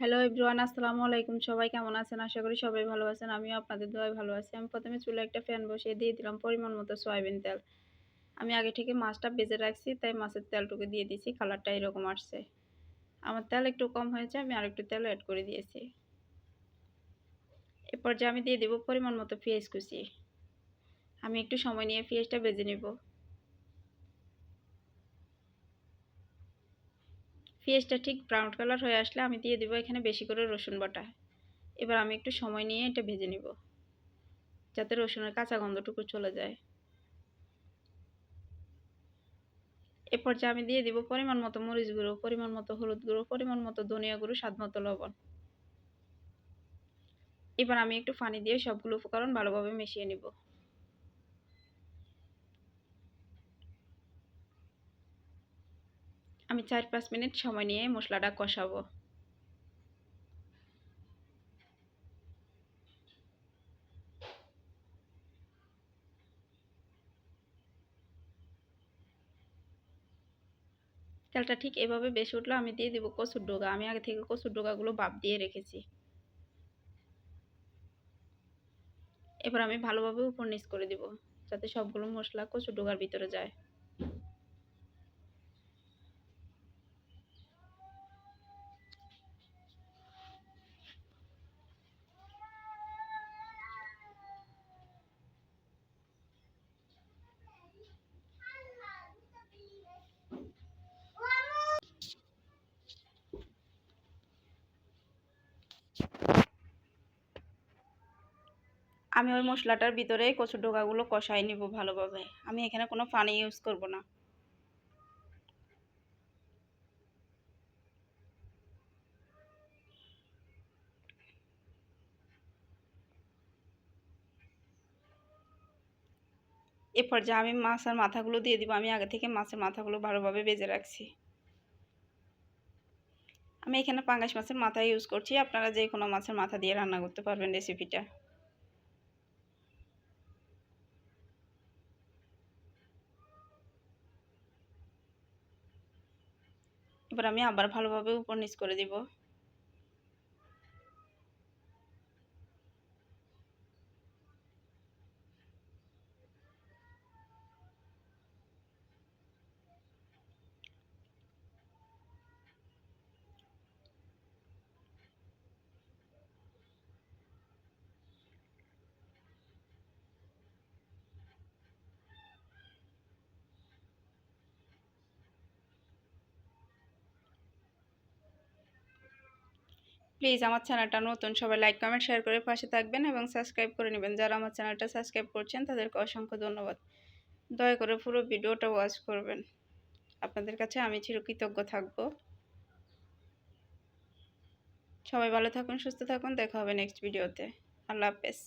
Hello everyone, আসসালামু আলাইকুম। সবাই কেমন আছেন? আশা করি সবাই ভালো আছেন। আমিও আপনাদের দোয়ায় ভালো আছি। আমি প্রথমে চুলায় একটা ফ্যান বসিয়ে দিয়ে দিলাম পরিমাণ মতো সয়াবিন তেল। আমি আগে থেকে মাছটা ভেজে রাখছি, তাই মাছের তেলটুকু দিয়ে দিয়েছি। কালারটা এরকম আসছে। আমার তেল একটু কম হয়েছে, আমি আরেকটু তেল অ্যাড করে দিয়েছি। এ পর্যায়ে আমি দিয়ে দেব পরিমাণ মতো পেঁয়াজ কুচি। আমি একটু সময় নিয়ে পেঁয়াজটা ভেজে নেব। পেঁয়াজটা ঠিক ব্রাউন কালার হয়ে আসলে আমি দিয়ে দেব এখানে বেশি করে রসুন বাটা। এবার আমি একটু সময় নিয়ে এটা ভেজে নেব, যাতে রসুনের কাঁচা গন্ধটুকু চলে যায়। এ পর্যায়ে আমি দিয়ে দিব পরিমাণ মতো মরিচ গুঁড়ো, পরিমাণ মতো হলুদ গুঁড়ো, পরিমাণ মতো ধনিয়া গুঁড়ো, স্বাদ মতো লবণ। এবার আমি একটু পানি দিয়ে সবগুলো উপকরণ ভালোভাবে মিশিয়ে নিব। আমি 4-5 মিনিট সময় নিয়ে মশলাটা কষাবো। তেলটা ঠিক এভাবে বেশি উঠলে আমি দিয়ে দিব কচুর ডগা। আমি আগে থেকে কচুর ডগাগুলো ভাপ দিয়ে রেখেছি। এবার আমি ভালোভাবে উপর নিচ করে দিব, যাতে সবগুলো মশলা কচুর ডগার ভিতরে যায়। আমি ওই মশলাটার ভিতরে কচুর ডগাগুলো কষাই নিব ভালোভাবে। আমি এখানে কোনো পানি ইউজ করব না। এ পর্যায়ে আমি মাছের মাথাগুলো দিয়ে দিব। আমি আগে থেকে মাছের মাথাগুলো ভালোভাবে ভেজে রাখছি। আমি এখানে পাঙ্গাস মাছের মাথা ইউজ করছি। আপনারা যে কোনো মাছের মাথা দিয়ে রান্না করতে পারবেন রেসিপিটা। এবার আমি আবার ভালোভাবে উপর নিচ করে দিব। প্লিজ আমার চ্যানেলটা নতুন, সবাই লাইক কমেন্ট শেয়ার করে পাশে থাকবেন এবং সাবস্ক্রাইব করে নেবেন। যারা আমার চ্যানেলটা সাবস্ক্রাইব করছেন তাদেরকে অসংখ্য ধন্যবাদ। দয়া করে পুরো ভিডিওটা ওয়াচ করবেন। আপনাদের কাছে আমি চিরকৃতজ্ঞ থাকব। সবাই ভালো থাকুন, সুস্থ থাকুন। দেখা হবে নেক্সট ভিডিওতে। আল্লাহ হাফেজ।